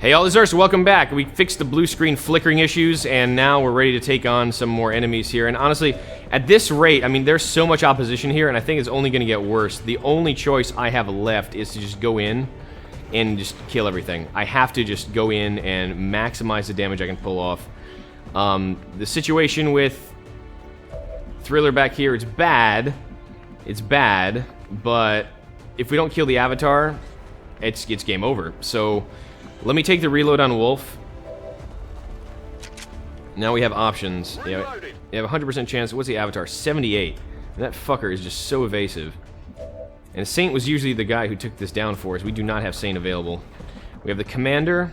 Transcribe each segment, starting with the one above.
Hey all, this is Ursa, welcome back. We fixed the blue screen flickering issues, and now we're ready to take on some more enemies here. And honestly, at this rate, I mean, there's so much opposition here, and I think it's only going to get worse. The only choice I have left is to just go in and just kill everything. I have to just go in and maximize the damage I can pull off. The situation with Thriller back here, it's bad. It's bad, but if we don't kill the Avatar, it's game over. So let me take the reload on Wolf. Now we have options. Yeah, we have a 100% chance. What's the Avatar? 78. And that fucker is just so evasive. And Saint was usually the guy who took this down for us. We do not have Saint available. We have the Commander.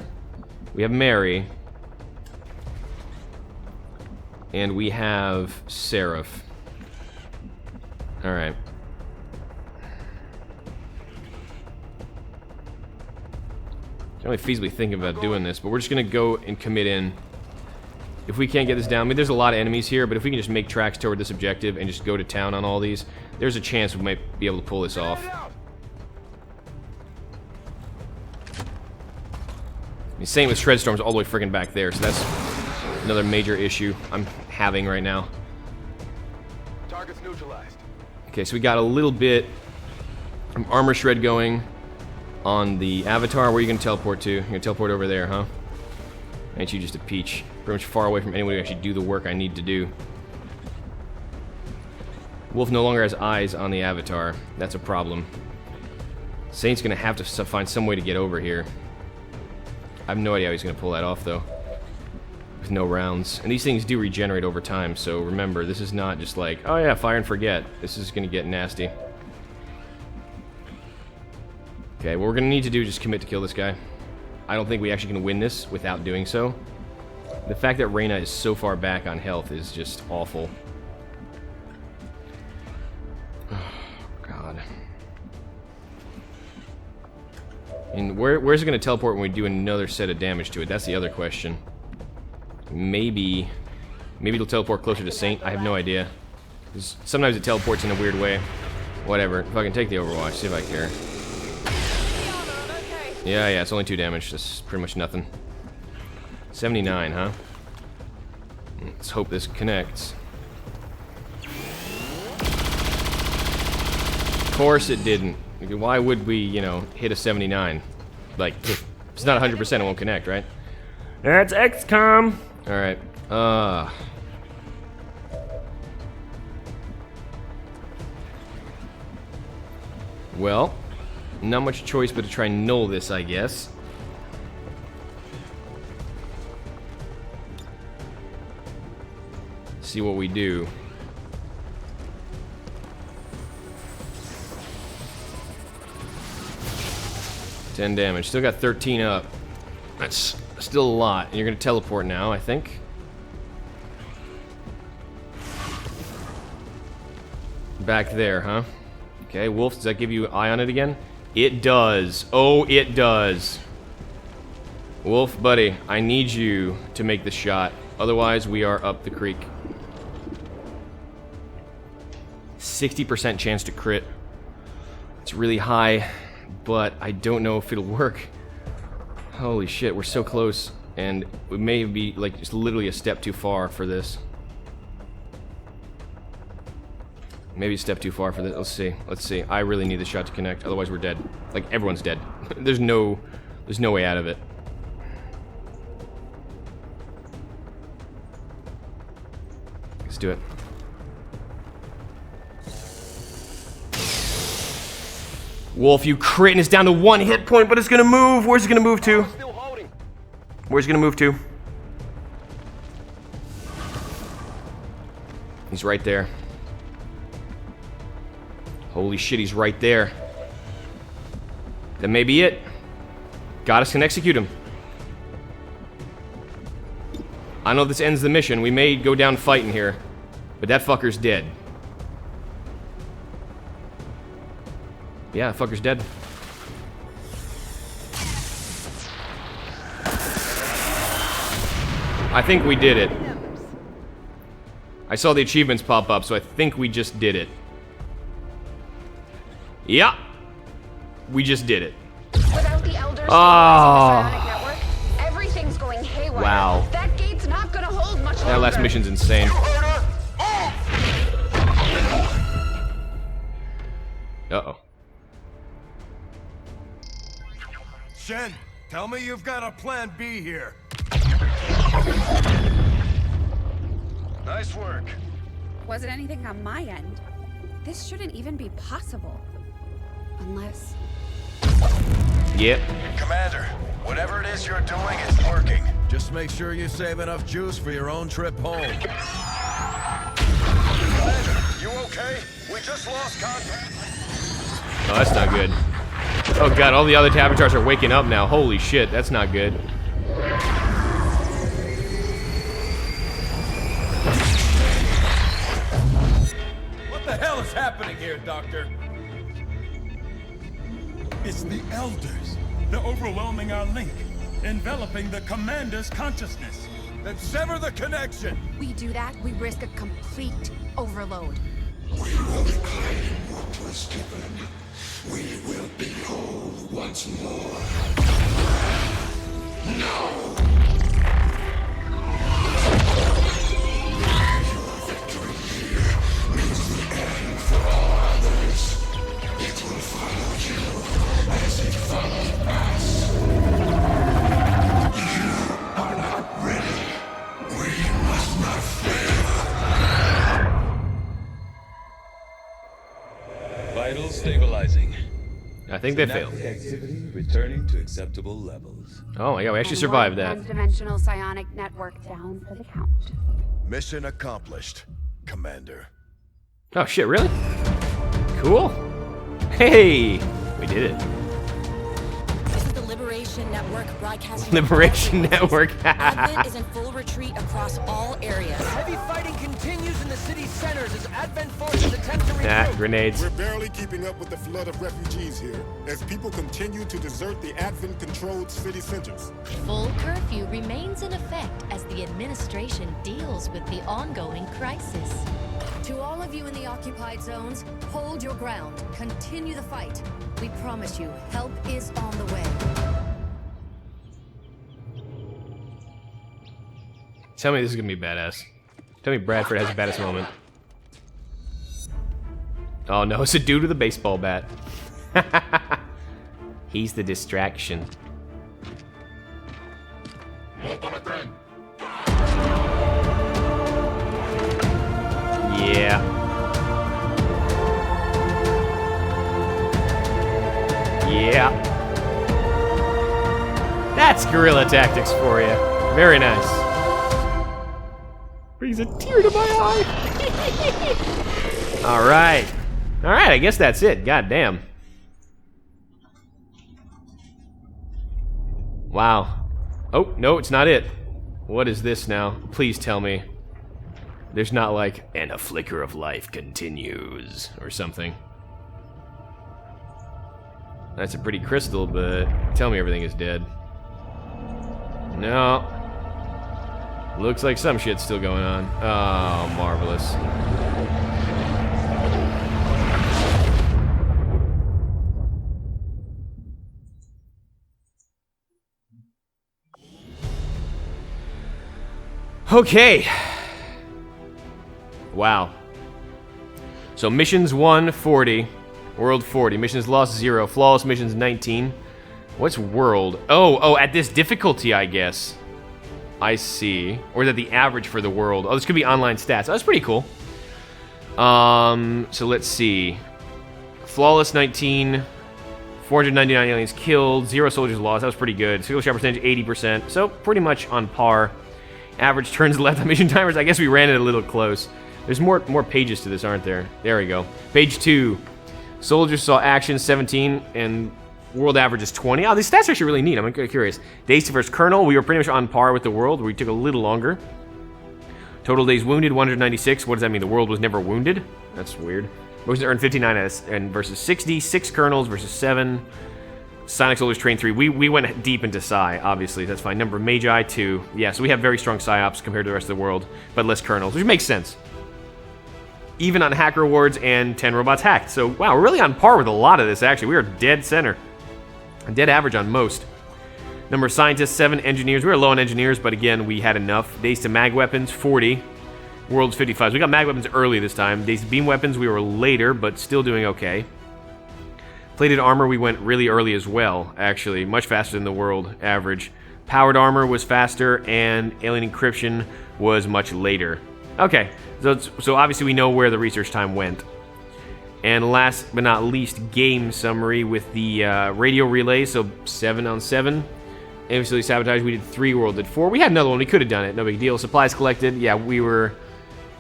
We have Mary. And we have Seraph. Alright. Can't really feasibly think about doing this, but we're just gonna go and commit in. If we can't get this down, I mean, there's a lot of enemies here, but if we can just make tracks toward this objective and just go to town on all these, there's a chance we might be able to pull this off. I mean, same with Shredstorm's all the way friggin' back there, so that's another major issue I'm having right now. Target's neutralized. Okay, so we got a little bit of armor shred going on the Avatar. Where are you gonna teleport to? You're gonna teleport over there, huh? Ain't you just a peach? Pretty much far away from anyone who actually do the work I need to do. Wolf no longer has eyes on the Avatar. That's a problem. Saint's gonna have to find some way to get over here. I have no idea how he's gonna pull that off, though. With no rounds. And these things do regenerate over time, so remember, this is not just like, oh yeah, fire and forget. This is gonna get nasty. Okay, what we're gonna need to do is just commit to kill this guy. I don't think we actually can win this without doing so. The fact that Reyna is so far back on health is just awful. Oh, God. And where's it going to teleport when we do another set of damage to it? That's the other question. Maybe it'll teleport closer to Saint. I have no idea. Sometimes it teleports in a weird way. Whatever. If I can take the Overwatch, see if I care. Yeah, it's only 2 damage. That's pretty much nothing. 79, huh? Let's hope this connects. Of course it didn't. Why would we, you know, hit a 79? Like, if it's not 100%, it won't connect, right? That's XCOM! Alright, well, not much choice but to try and null this, I guess. See what we do. 10 damage. Still got 13 up. That's still a lot. And you're gonna teleport now, I think. Back there, huh? Okay, Wolf, does that give you an eye on it again? It does. Oh, it does. Wolf, buddy, I need you to make the shot. Otherwise, we are up the creek. 60% chance to crit. It's really high, but I don't know if it'll work. Holy shit, we're so close, and we may be like just literally a step too far for this. Maybe a step too far for this. Let's see. I really need this shot to connect, otherwise we're dead. Like, everyone's dead. There's no way out of it. Let's do it. Wolf, you crit, and it's down to 1 hit point, but it's gonna move. Where's it gonna move to? Where's it gonna move to? He's right there. Holy shit, he's right there. That may be it. Goddess can execute him. I know this ends the mission. We may go down fighting here, but that fucker's dead. Yeah, that fucker's dead. I think we did it. I saw the achievements pop up, so I think we just did it. Yeah. We just did it. Without the elders, the network, Wow. That gate's not gonna hold much longer. That last mission's insane. Uh-oh. Shen, tell me you've got a plan B here. Nice work. Wasn't anything on my end. This shouldn't even be possible. Unless... Yep. Commander, whatever it is you're doing, it's working. Just make sure you save enough juice for your own trip home. Commander, you okay? We just lost contact. Oh, that's not good. Oh god, all the other Tabitars are waking up now. Holy shit, that's not good. What the hell is happening here, Doctor? It's the Elders. They're overwhelming our link, enveloping the Commander's consciousness. Then sever the connection! we do that, we risk a complete overload. We will reclaim what was given. We will be whole once more. No! Your victory here means the end for all others. It will follow you as it followed us. You are not ready. We must not fail. Vital stabilizing. I think they failed. Synaptic activity returning to acceptable levels. Oh my god, we actually And survived one that. one-dimensional psionic network down for the count. Mission accomplished, Commander. Oh shit, really? Cool. Hey! We did it. This is the Liberation Network broadcasting. Liberation Network. Advent is in full retreat across all areas. Heavy fighting continues in the city's centers as Advent forces attempt to recruit. Ah, grenades. We're barely keeping up with the flood of refugees here, as people continue to desert the Advent-controlled city centers. Full curfew remains in effect as the administration deals with the ongoing crisis. To all of you in the occupied zones, hold your ground. Continue the fight. We promise you, help is on the way. Tell me this is gonna be badass. Tell me Bradford has a badass moment. Oh no, it's a dude with a baseball bat. He's the distraction. Yeah. Yeah. That's guerrilla tactics for you. Very nice. Brings a tear to my eye. Alright. Alright, I guess that's it. God damn. Wow. Oh, no, it's not it. What is this now? Please tell me. There's not like, and a flicker of life continues, or something. That's a pretty crystal, but tell me everything is dead. No. Looks like some shit's still going on. Oh, marvelous. Okay. Wow. So missions 1, 40. World 40. Missions lost 0. Flawless missions 19. What's world? Oh, at this difficulty, I guess. I see. Or is that the average for the world? Oh, this could be online stats. Oh, that's pretty cool. So let's see. Flawless 19. 499 aliens killed. 0 soldiers lost. That was pretty good. Single shot percentage 80%. So pretty much on par. Average turns left on mission timers. I guess we ran it a little close. There's more pages to this, aren't there? There we go. Page 2. Soldiers saw action 17 and world average is 20. Oh, these stats are actually really neat. I'm curious. Days to first Colonel, we were pretty much on par with the world. We took a little longer. Total days wounded, 196. What does that mean? The world was never wounded? That's weird. Motions earned 59 and versus 60. 6 Colonels versus 7. Sonic Soldiers trained 3. We went deep into Psi, obviously. That's fine. Number of Magi 2. Yeah, so we have very strong Psyops compared to the rest of the world, but less Colonels, which makes sense. Even on hack rewards and 10 robots hacked. So, wow, we're really on par with a lot of this, actually. We are dead center. Dead average on most. Number of scientists, 7 engineers. We were low on engineers, but again, we had enough. Days to mag weapons, 40. World's 55. So we got mag weapons early this time. Days to beam weapons, we were later, but still doing okay. Plated armor, we went really early as well, actually. Much faster than the world average. Powered armor was faster, and alien encryption was much later. Okay, so obviously we know where the research time went. And last but not least, game summary with the radio relay, so 7 on 7. Aimlessly sabotage, we did 3, world did 4. We had another one, we could have done it, no big deal. Supplies collected, yeah, we were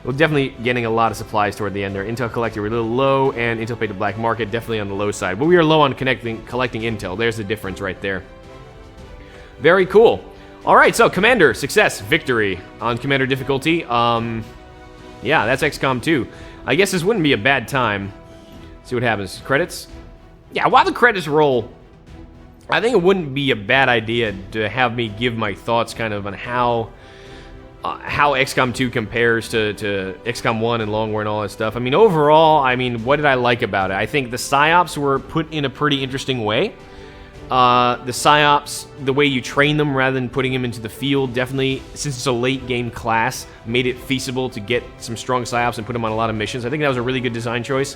definitely getting a lot of supplies toward the end there. Intel collected, we're a little low, and Intel paid to black market, definitely on the low side. But we are low on collecting Intel, there's the difference right there. Very cool. Alright, so Commander, success, victory on Commander difficulty. Yeah, that's XCOM 2. I guess this wouldn't be a bad time. See what happens. Credits? Yeah, while the credits roll, I think it wouldn't be a bad idea to have me give my thoughts kind of on how XCOM 2 compares to XCOM 1 and Long War and all that stuff. I mean, overall, what did I like about it? I think the PsyOps were put in a pretty interesting way. The PsyOps, the way you train them rather than putting them into the field, definitely, since it's a late game class, made it feasible to get some strong PsyOps and put them on a lot of missions. I think that was a really good design choice.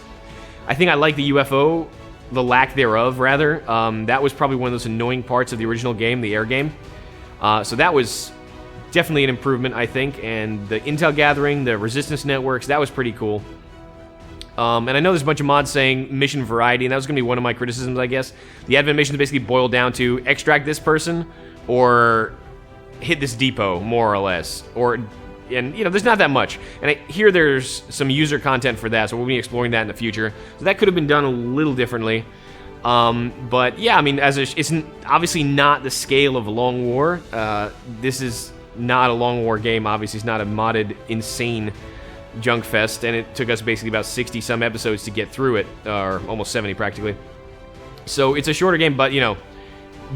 I think I like the UFO, the lack thereof, rather. That was probably one of those annoying parts of the original game, the air game. So that was definitely an improvement, I think. And the intel gathering, the resistance networks, that was pretty cool. And I know there's a bunch of mods saying mission variety, and that was going to be one of my criticisms, I guess. The Advent missions basically boil down to extract this person or hit this depot, more or less. And, there's not that much. And I hear there's some user content for that, so we'll be exploring that in the future. So that could have been done a little differently. But, yeah, it's obviously not the scale of Long War. This is not a Long War game, obviously. It's not a modded, insane junk fest, and it took us basically about 60-some episodes to get through it, or almost 70 practically. So it's a shorter game, but,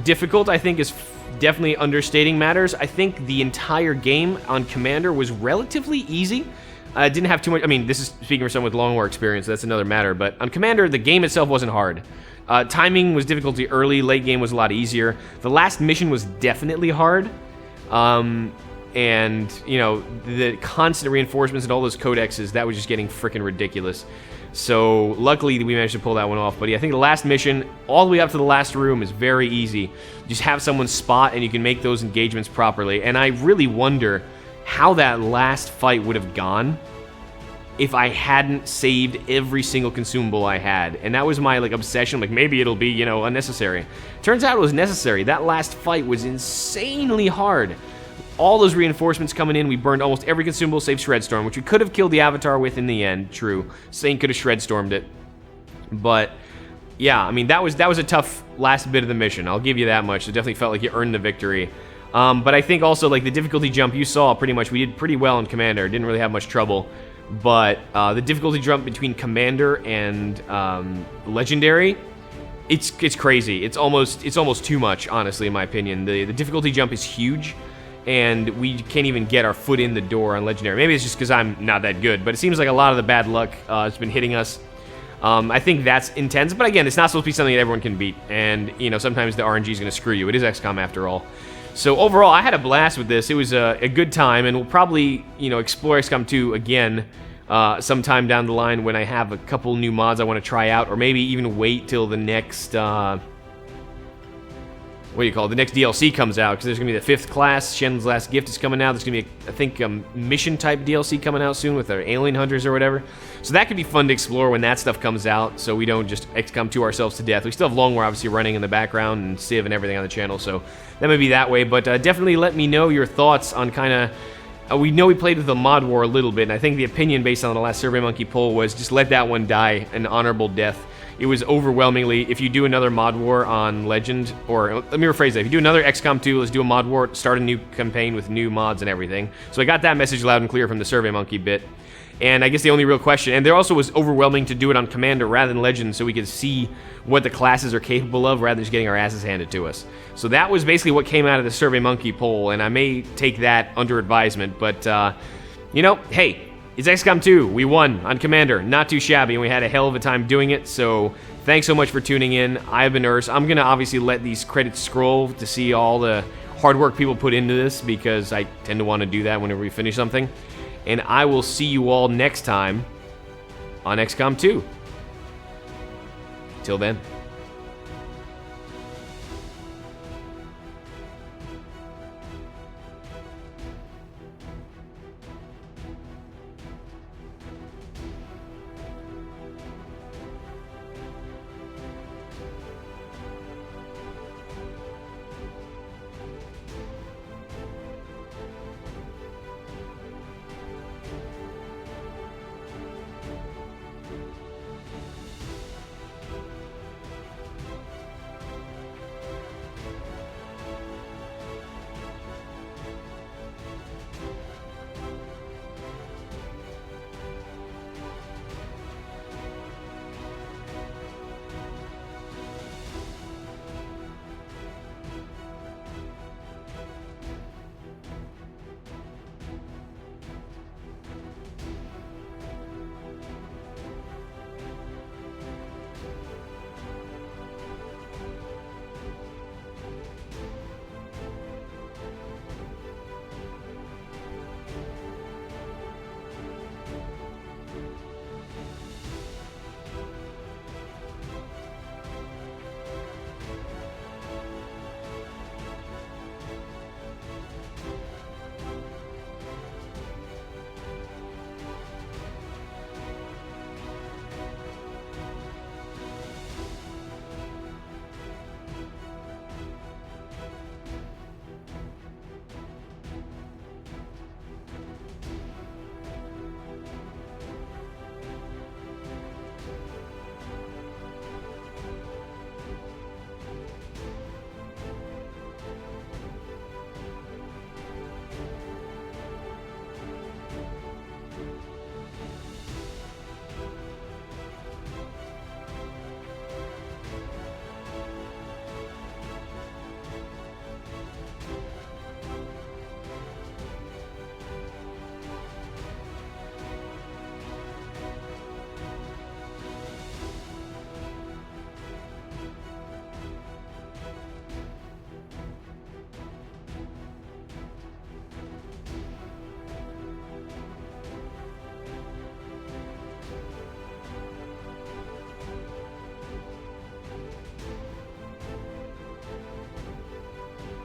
difficult, I think, is definitely understating matters. I think the entire game on Commander was relatively easy. I didn't have too much. This is speaking for someone with Long War experience, that's another matter, but on Commander, the game itself wasn't hard. Timing was difficulty early, late game was a lot easier. The last mission was definitely hard. And, the constant reinforcements and all those codexes, that was just getting freaking ridiculous. So, luckily, we managed to pull that one off. But yeah, I think the last mission, all the way up to the last room, is very easy. Just have someone spot, and you can make those engagements properly. And I really wonder how that last fight would have gone if I hadn't saved every single consumable I had. And that was my, obsession. Maybe it'll be, unnecessary. Turns out it was necessary. That last fight was insanely hard. All those reinforcements coming in, we burned almost every consumable save Shredstorm, which we could have killed the Avatar with in the end, true. Saint could have Shredstormed it. But, yeah, that was a tough last bit of the mission, I'll give you that much. It definitely felt like you earned the victory. But I think also, the difficulty jump you saw, pretty much, we did pretty well in Commander. Didn't really have much trouble. But the difficulty jump between Commander and Legendary, it's crazy. It's almost too much, honestly, in my opinion. The difficulty jump is huge. And we can't even get our foot in the door on Legendary. Maybe it's just because I'm not that good, but it seems like a lot of the bad luck has been hitting us. I think that's intense, but again, it's not supposed to be something that everyone can beat, and, sometimes the RNG is going to screw you. It is XCOM after all. So overall, I had a blast with this. It was a good time, and we'll probably, explore XCOM 2 again sometime down the line when I have a couple new mods I want to try out, or maybe even wait till the next... the next DLC comes out, because there's going to be the 5th class, Shen's Last Gift is coming out, there's going to be, I think, mission-type DLC coming out soon with our alien hunters or whatever, so that could be fun to explore when that stuff comes out, so we don't just XCOM 2 ourselves to death. We still have Long War, obviously, running in the background, and Civ and everything on the channel, so that may be that way, but definitely let me know your thoughts on kind of, we know we played with the mod war a little bit, and I think the opinion based on the last SurveyMonkey poll was just let that one die an honorable death. It was overwhelmingly, if you do another mod war on Legend, or let me rephrase that, if you do another XCOM 2, let's do a mod war, start a new campaign with new mods and everything. So I got that message loud and clear from the SurveyMonkey bit. And I guess the only real question, and there also was overwhelming to do it on Commander rather than Legend, so we could see what the classes are capable of rather than just getting our asses handed to us. So that was basically what came out of the SurveyMonkey poll, and I may take that under advisement, but, hey, it's XCOM 2. We won on Commander. Not too shabby, and we had a hell of a time doing it, so Thanks so much for tuning in. I've been Urs. I'm going to obviously let these credits scroll to see all the hard work people put into this, because I tend to want to do that whenever we finish something. And I will see you all next time on XCOM 2. Till then.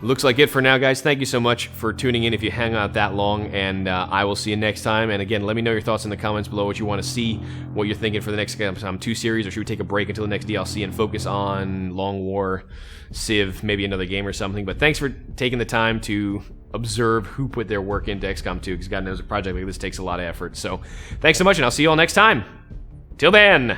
Looks like it for now, guys. Thank you so much for tuning in if you hang out that long, and I will see you next time. And again, let me know your thoughts in the comments below, what you want to see, what you're thinking for the next XCOM 2 series, or should we take a break until the next DLC and focus on Long War, Civ, maybe another game or something. But thanks for taking the time to observe who put their work into XCOM 2, because God knows a project like this takes a lot of effort. So thanks so much, and I'll see you all next time. Till then!